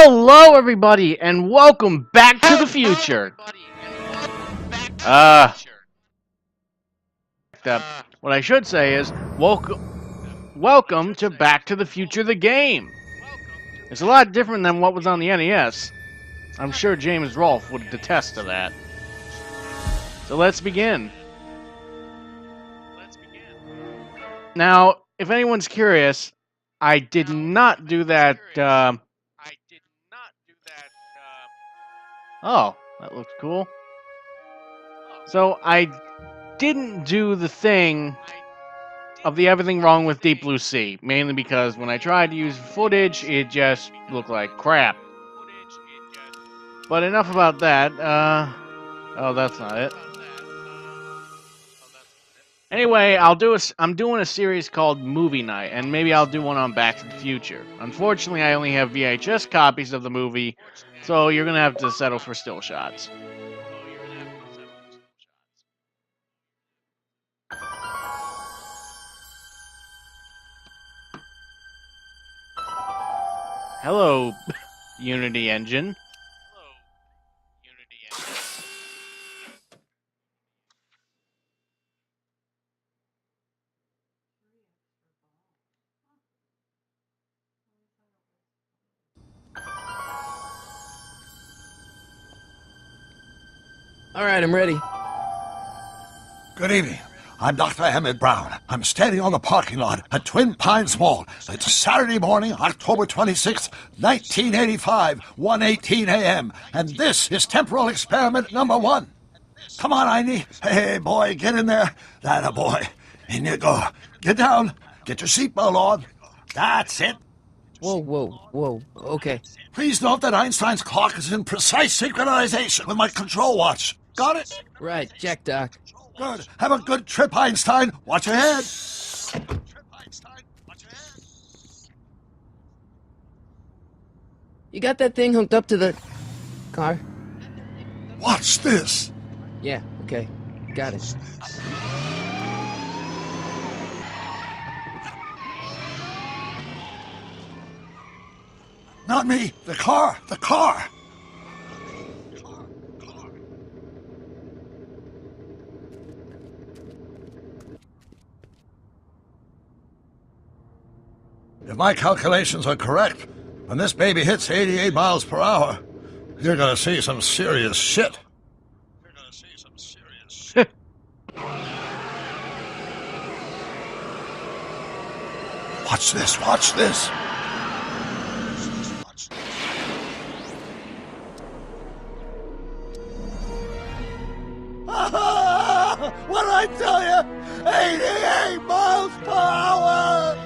Hello, everybody, and welcome back to the future. Uh, what I should say is welcome to Back to the Future, the game. It's a lot different than what was on the NES. I'm sure James Rolfe would attest to that. So let's begin. Now, if anyone's curious, I did not do that. Oh, that looks cool. So I didn't do the thing of the everything wrong with Deep Blue Sea, mainly because when I tried to use footage, it just looked like crap. But enough about that. Oh, that's not it. Anyway, I'm doing a series called Movie Night, and maybe I'll do one on Back to the Future. Unfortunately, I only have VHS copies of the movie, so you're gonna have to settle for still shots. Hello, Unity Engine. All right, I'm ready. Good evening. I'm Dr. Emmett Brown. I'm standing on the parking lot at Twin Pines Mall. It's Saturday morning, October 26th, 1985, 1:18 a.m. And this is temporal experiment number 1. Come on, Einie. Hey, boy, get in there. That a boy. In you go. Get down. Get your seatbelt on. That's it. Whoa. Okay. Please note that Einstein's clock is in precise synchronization with my control watch. Got it? Right, check, Doc. Good. Have a good trip, Einstein. Watch your head. You got that thing hooked up to the car? Watch this. Yeah, okay. Got it. Not me. The car. The car. If my calculations are correct, when this baby hits 88 miles per hour, you're gonna see some serious shit. Watch this, watch this. What did I tell you? 88 miles per hour!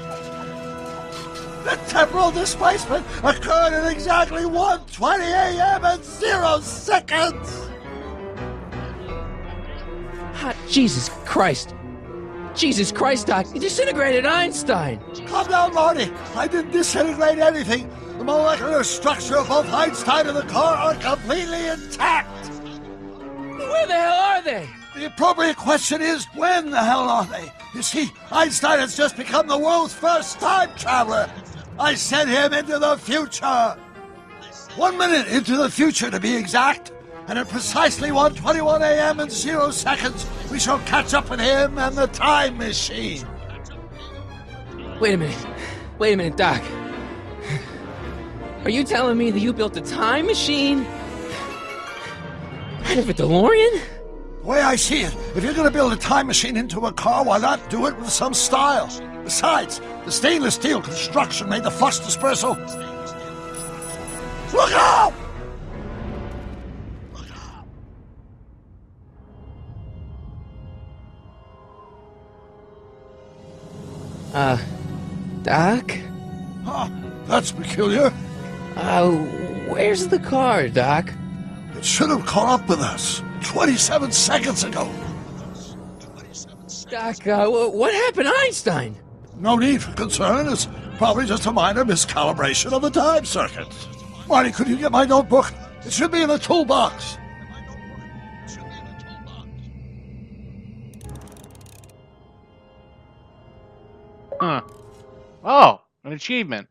The temporal displacement occurred at exactly 1:20 a.m. and 0 seconds! Hot Jesus Christ. Jesus Christ, Doc. You disintegrated Einstein. Calm down, Marty. I didn't disintegrate anything. The molecular structure of both Einstein and the car are completely intact. Where the hell are they? The appropriate question is, when the hell are they? You see, Einstein has just become the world's first time traveler. I sent him into the future. 1 minute into the future, to be exact. And at precisely 1:21 a.m. and 0 seconds, we shall catch up with him and the time machine. Wait a minute, Doc. Are you telling me that you built a time machine out of a DeLorean? The way I see it, if you're going to build a time machine into a car, why not do it with some style? Besides, the stainless steel construction made the flux dispersal. Look out! Doc? Huh, that's peculiar. Where's the car, Doc? It should have caught up with us 27 seconds ago. Doc, what happened to Einstein? No need for concern. It's probably just a minor miscalibration of the time circuit. Marty, could you get my notebook? It should be in the toolbox. Huh. Oh, an achievement.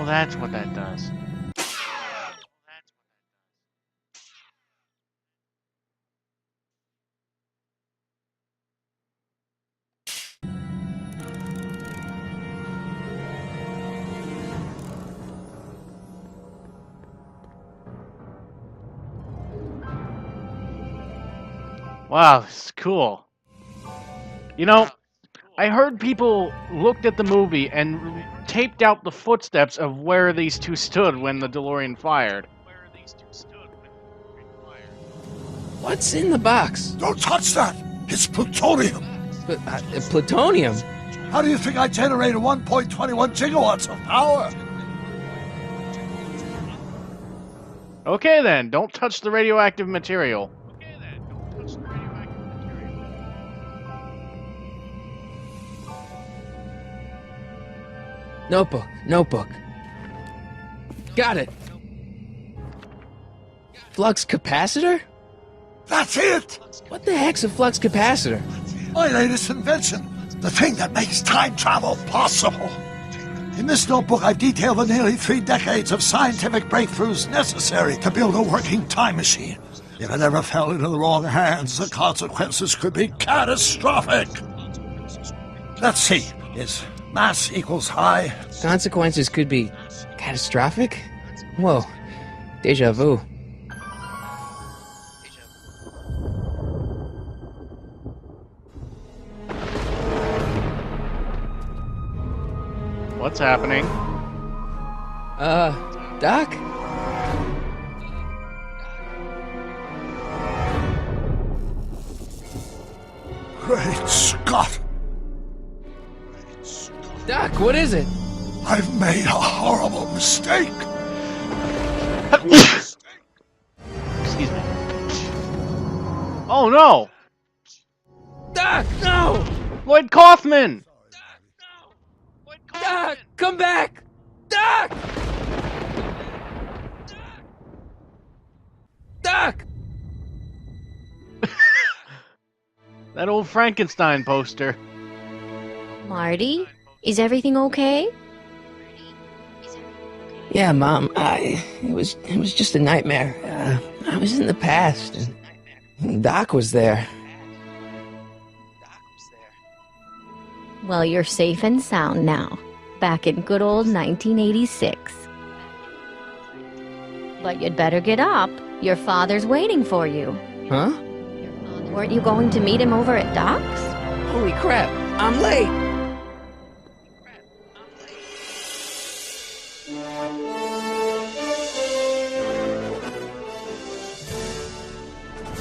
Oh, that's what that does. Wow, this is cool. You know, I heard people looked at the movie and taped out the footsteps of where these two stood when the DeLorean fired. What's in the box? Don't touch that! It's plutonium! Plutonium? How do you think I generated 1.21 gigawatts of power? Okay then, don't touch the radioactive material. Notebook. Got it. Flux capacitor? That's it! What the heck's a flux capacitor? My latest invention. The thing that makes time travel possible. In this notebook, I've detailed the nearly 3 decades of scientific breakthroughs necessary to build a working time machine. If it ever fell into the wrong hands, the consequences could be catastrophic. Let's see. Is mass equals I? Consequences could be catastrophic? Whoa. Deja vu. What's happening? Doc? Great Scott! Doc, what is it? I've made a horrible mistake! Excuse me. Oh no! Doc, no! Lloyd Kaufman! Doc, come back! Doc! Doc! That old Frankenstein poster. Marty, is everything okay? Yeah, Mom. It was just a nightmare. I was in the past, and Doc was there. Well, you're safe and sound now, back in good old 1986. But you'd better get up. Your father's waiting for you. Huh? Weren't you going to meet him over at Doc's? Holy crap! I'm late.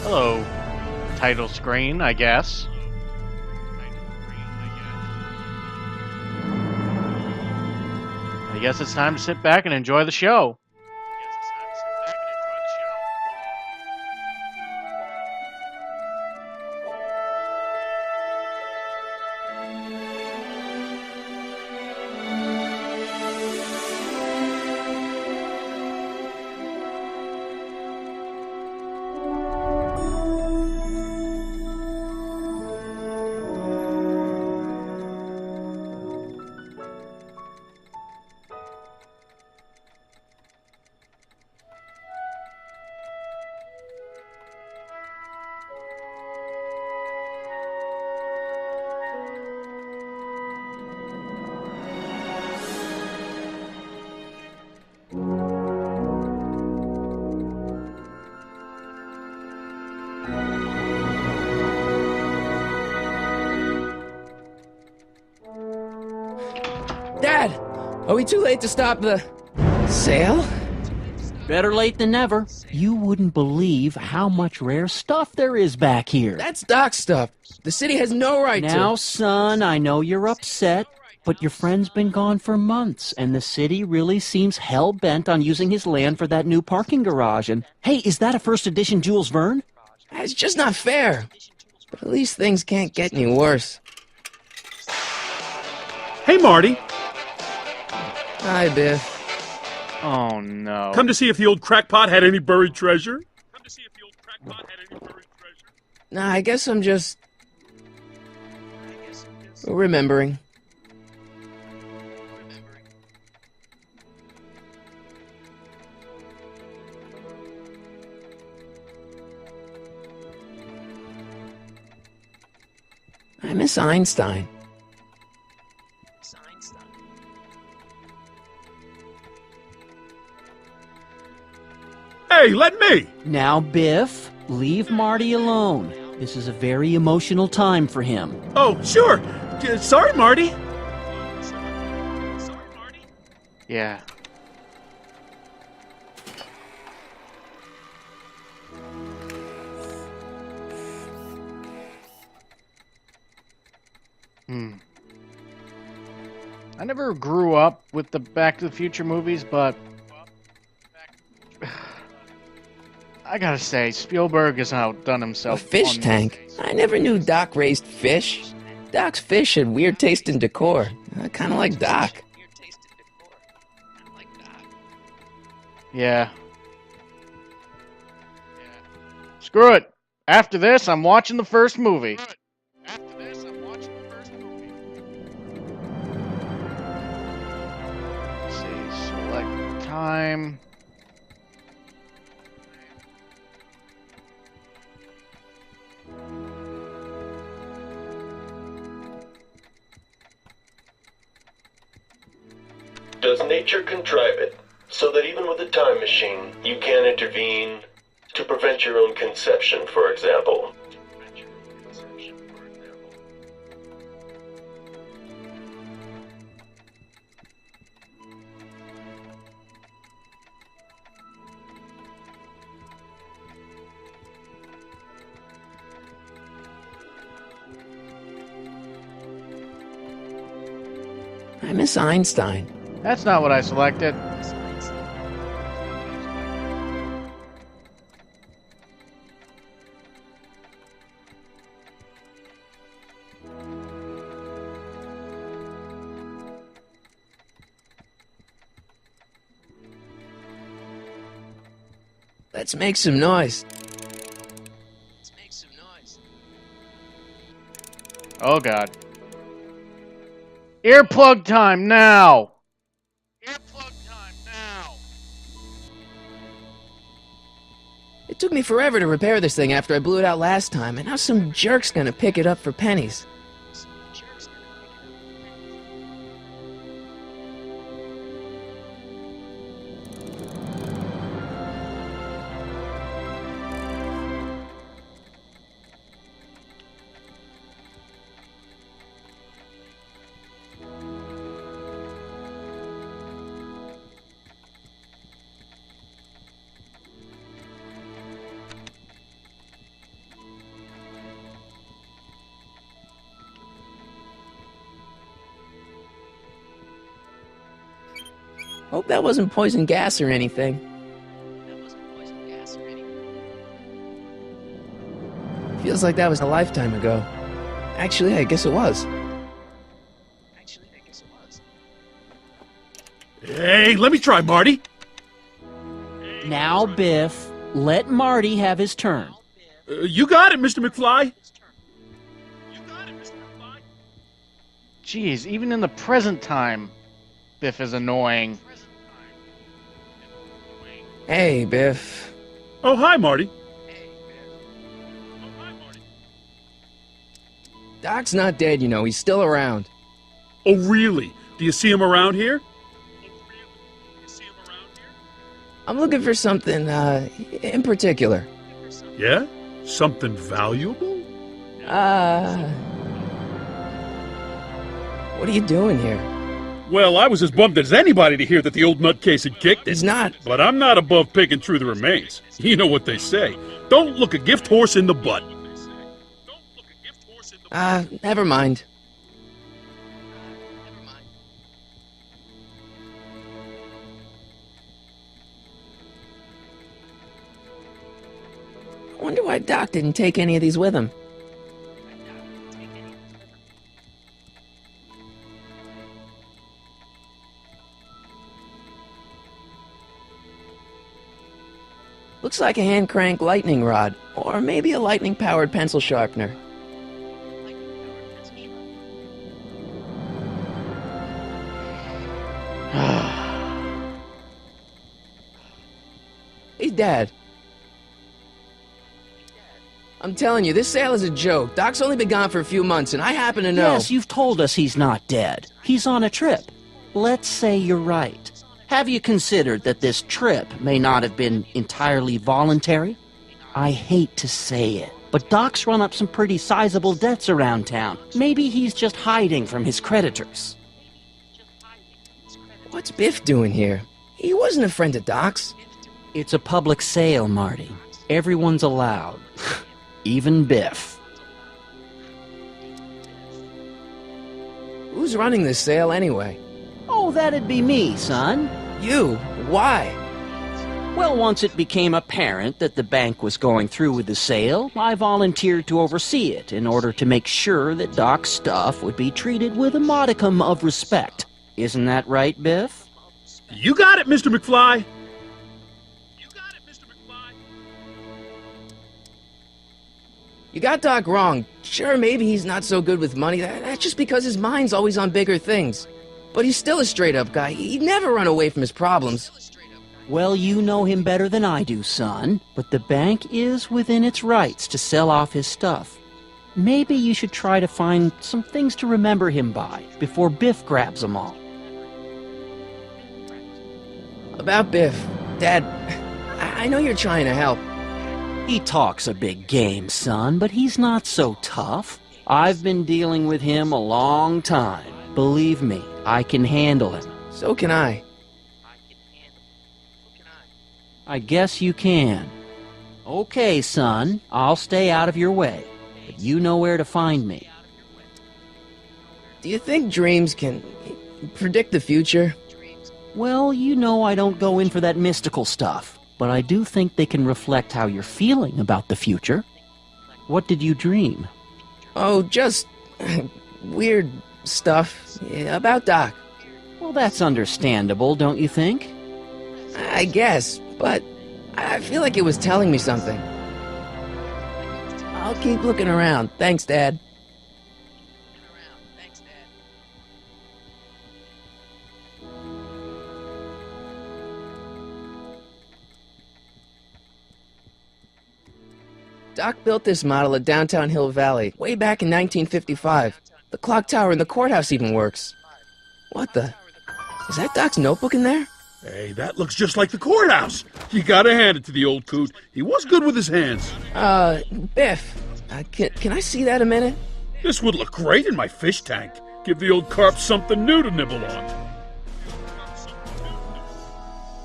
Hello. Title screen, I guess. I guess it's time to sit back and enjoy the show. Dad, are we too late to stop the sale? Better late than never. You wouldn't believe how much rare stuff there is back here. That's Doc's stuff. The city has no right to. Now, son, I know you're upset, but your friend's been gone for months, and the city really seems hell-bent on using his land for that new parking garage. And, hey, is that a first edition Jules Verne? It's just not fair. But at least things can't get any worse. Hey, Marty. Hi, Biff. Oh no. Come to see if the old crackpot had any buried treasure? Nah, I guess I'm just remembering. I miss Einstein. Hey, let me! Now, Biff, leave Marty alone. This is a very emotional time for him. Oh, sure. Sorry, Marty. Yeah. I never grew up with the Back to the Future movies, but I gotta say, Spielberg has outdone A himself. fish on tank? I never knew Doc raised fish. Doc's fish had weird taste and decor. I kind of like Doc. Yeah. Screw it. After this, I'm watching the first movie. Let's see. Select time. Does nature contrive it so that even with a time machine, you can intervene to prevent your own conception, for example? I miss Einstein. That's not what I selected. Let's make some noise. Oh god. Earplug time now! Earplug time now! It took me forever to repair this thing after I blew it out last time, and now some jerk's gonna pick it up for pennies. Hope that wasn't poison gas or anything. Feels like that was a lifetime ago. Actually, I guess it was. Hey, let me try, Marty. Now, Biff, let Marty have his turn. You got it, Mr. McFly. Jeez, even in the present time, Biff is annoying. Hey, Biff. Oh, hi, Marty. Doc's not dead, you know. He's still around. Oh, really? Do you see him around here? I'm looking for something, in particular. Yeah? Something valuable? What are you doing here? Well, I was as bummed as anybody to hear that the old nutcase had kicked it. He's not. But I'm not above picking through the remains. You know what they say. Don't look a gift horse in the butt. Never mind. I wonder why Doc didn't take any of these with him. Looks like a hand crank lightning rod, or maybe a lightning powered pencil sharpener. Hey, Dad. I'm telling you, this sale is a joke. Doc's only been gone for a few months, and I happen to know... Yes, you've told us he's not dead. He's on a trip. Let's say you're right. Have you considered that this trip may not have been entirely voluntary? I hate to say it, but Doc's run up some pretty sizable debts around town. Maybe he's just hiding from his creditors. What's Biff doing here? He wasn't a friend of Doc's. It's a public sale, Marty. Everyone's allowed. Even Biff. Who's running this sale anyway? Oh, that'd be me, son. You? Why? Well, once it became apparent that the bank was going through with the sale, I volunteered to oversee it in order to make sure that Doc's stuff would be treated with a modicum of respect. Isn't that right, Biff? You got it, Mr. McFly. You got Doc wrong. Sure, maybe he's not so good with money. That's just because his mind's always on bigger things. But he's still a straight-up guy. He'd never run away from his problems. Well, you know him better than I do, son. But the bank is within its rights to sell off his stuff. Maybe you should try to find some things to remember him by before Biff grabs them all. About Biff, Dad, I know you're trying to help. He talks a big game, son, but he's not so tough. I've been dealing with him a long time. Believe me, I can handle him. So can I. I guess you can. Okay, son, I'll stay out of your way, but you know where to find me. Do you think dreams can predict the future? Well, you know I don't go in for that mystical stuff, but I do think they can reflect how you're feeling about the future. What did you dream? Oh, just weird stuff about Doc. Well, that's understandable, don't you think? I guess, but I feel like it was telling me something. I'll keep looking around. Thanks, Dad. Doc built this model at downtown Hill Valley way back in 1955. The clock tower in the courthouse even works. What the? Is that Doc's notebook in there? Hey, that looks just like the courthouse. You gotta hand it to the old coot. He was good with his hands. Biff, can I see that a minute? This would look great in my fish tank. Give the old carp something new to nibble on.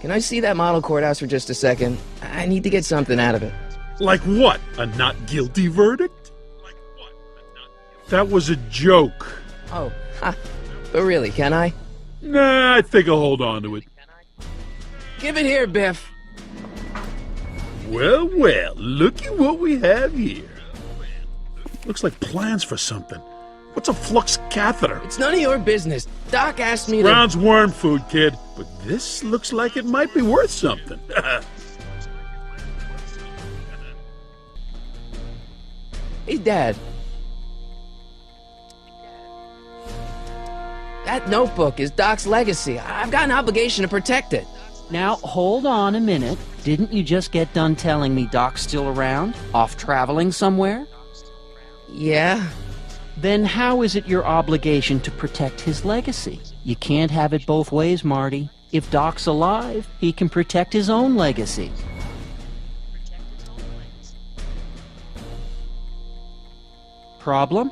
Can I see that model courthouse for just a second? I need to get something out of it. Like what? A not guilty verdict? That was a joke. Oh, ha. But really, can I? Nah, I think I'll hold on to it. Give it here, Biff. Well, well, looky what we have here. Looks like plans for something. What's a flux catheter? It's none of your business. Doc asked me to... Brown's worm food, kid. But this looks like it might be worth something. Hey, Dad. That notebook is Doc's legacy. I've got an obligation to protect it. Now, hold on a minute. Didn't you just get done telling me Doc's still around? Off traveling somewhere? Yeah. Then how is it your obligation to protect his legacy? You can't have it both ways, Marty. If Doc's alive, he can protect his own legacy. Problem?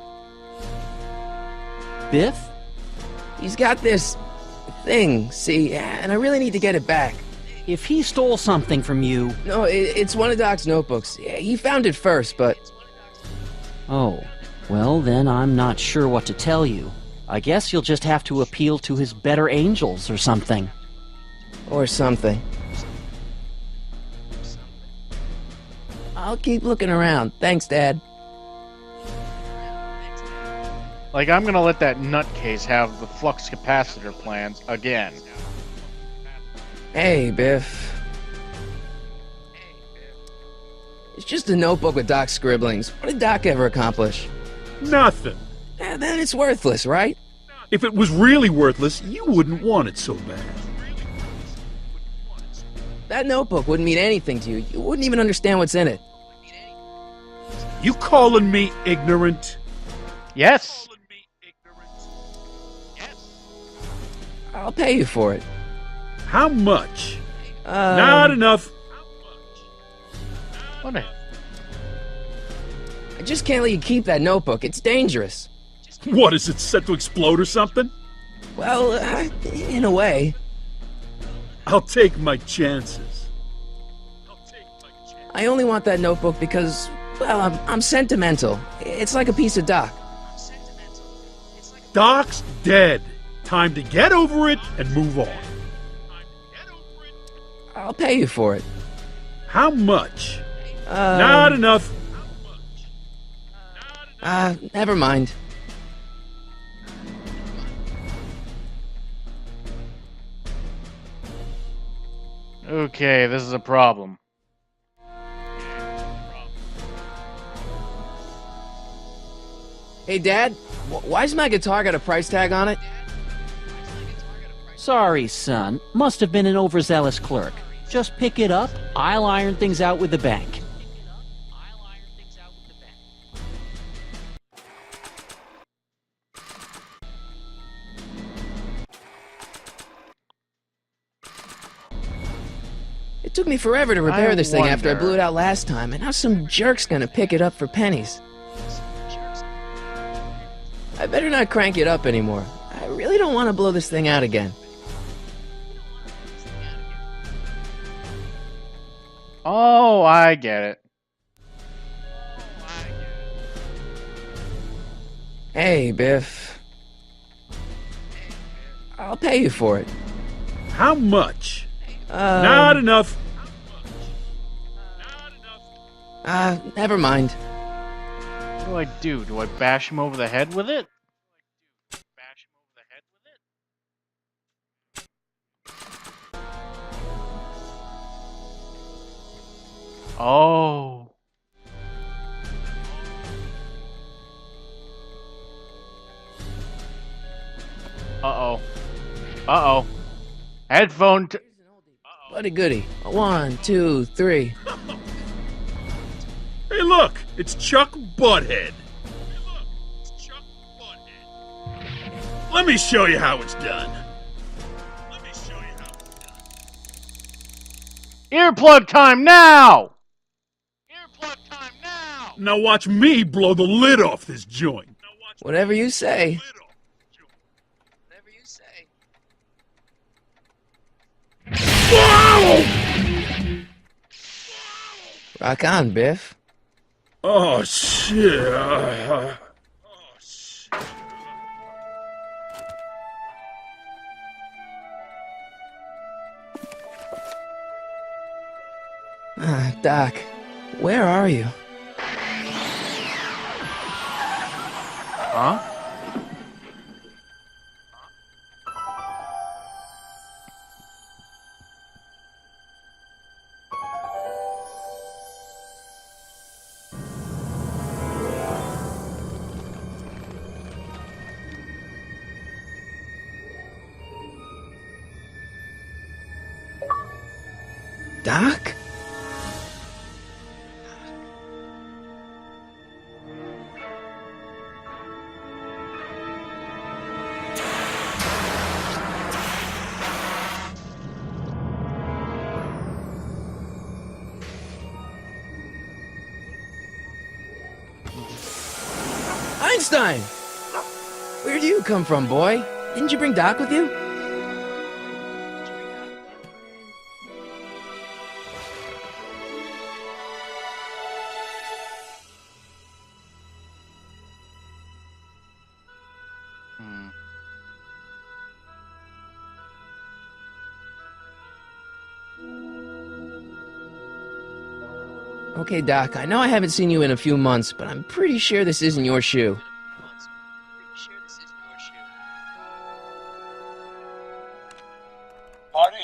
Biff? He's got this thing, see, and I really need to get it back. If he stole something from you... No, it's one of Doc's notebooks. Yeah, he found it first, but... Oh, well then I'm not sure what to tell you. I guess you'll just have to appeal to his better angels or something. Or something. I'll keep looking around. Thanks, Dad. Like, I'm gonna let that nutcase have the flux capacitor plans again. Hey, Biff. It's just a notebook with Doc's scribblings. What did Doc ever accomplish? Nothing. Then it's worthless, right? If it was really worthless, you wouldn't want it so bad. That notebook wouldn't mean anything to you. You wouldn't even understand what's in it. You calling me ignorant? Yes. I'll pay you for it. How much? Not enough. What a... I just can't let you keep that notebook. It's dangerous. What, is it set to explode or something? Well, in a way. I'll take my chances. I only want that notebook because, well, I'm sentimental. It's like a piece of Doc. Doc's dead. Time to get over it and move on. I'll pay you for it. How much? Not enough. Never mind. Okay, this is a problem. Hey, Dad, why's my guitar got a price tag on it? Sorry, son. Must have been an overzealous clerk. Just pick it up. I'll iron things out with the bank. It took me forever to repair I this thing after I wonder. blew it out last time, and now some jerk's gonna pick it up for pennies. I better not crank it up anymore. I really don't want to blow this thing out again. Oh, I get it. Hey, Biff. I'll pay you for it. How much? Not enough. Never mind. What do I do? Do I bash him over the head with it? Oh. Uh-oh. Uh-oh. Headphone t- Buddy goody. 1, 2, 3. Hey, look! It's Chuck Butthead. Let me show you how it's done. Earplug time now! Now watch me blow the lid off this joint. Whatever you say. Whoa! Rock on, Biff. Oh, shit. Doc, where are you? Huh? Doc? Einstein! Where do you come from, boy? Didn't you bring Doc with you? Hmm. Okay, Doc, I know I haven't seen you in a few months, but I'm pretty sure this isn't your shoe. Marty?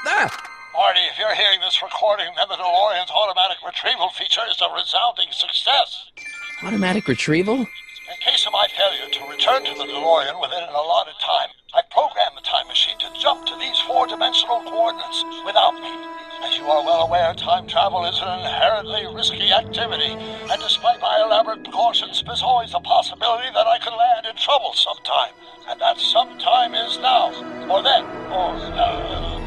Ah! Marty, if you're hearing this recording, then the DeLorean's automatic retrieval feature is a resounding success. Automatic retrieval? In case of my failure to return to the DeLorean within an allotted time, I programmed the time machine to jump to these four-dimensional coordinates without me. As you are well aware, time travel is an inherently risky activity, and despite despite my elaborate precautions, there's always a possibility that I could land in trouble sometime. And that sometime is now, or then, or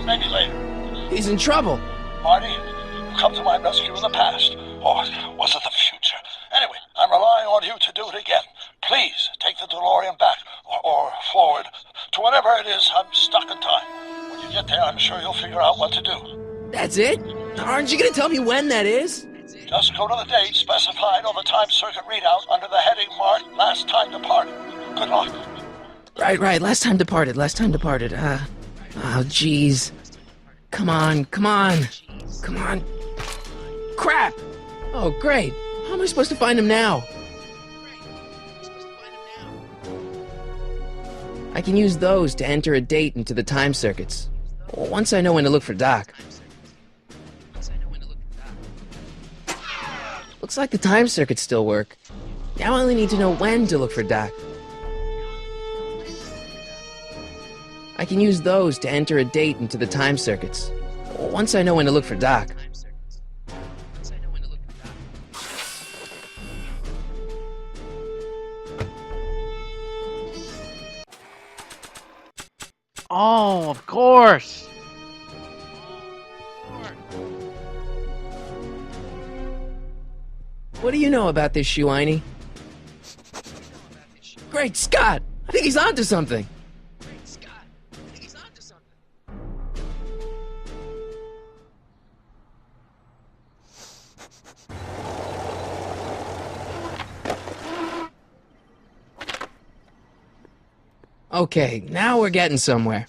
maybe later. He's in trouble. Marty, you come to my rescue in the past, or was it the future? Anyway, I'm relying on you to do it again. Please take the DeLorean back, or forward, to whatever it is I'm stuck in time. When you get there, I'm sure you'll figure out what to do. That's it? Aren't you gonna tell me when that is? Just go to the date specified on the time circuit readout under the heading marked Last Time Departed. Good luck. Right. Last time departed. Oh, jeez. Come on. Crap! Oh, great. How am I supposed to find him now? I can use those to enter a date into the time circuits. Once I know when to look for Doc. Looks like the time circuits still work. Now I only need to know when to look for Doc. I can use those to enter a date into the time circuits. Once I know when to look for Doc. Oh, of course. What do you know about this, Shuaini? Great Scott! I think he's onto something. Okay, now we're getting somewhere.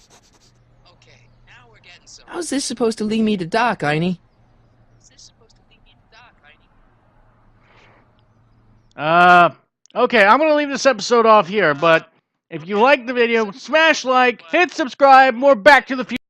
How's this supposed to lead me to Doc, Einie? Okay, I'm gonna leave this episode off here, but if you liked the video, smash like, hit subscribe, more Back to the Future.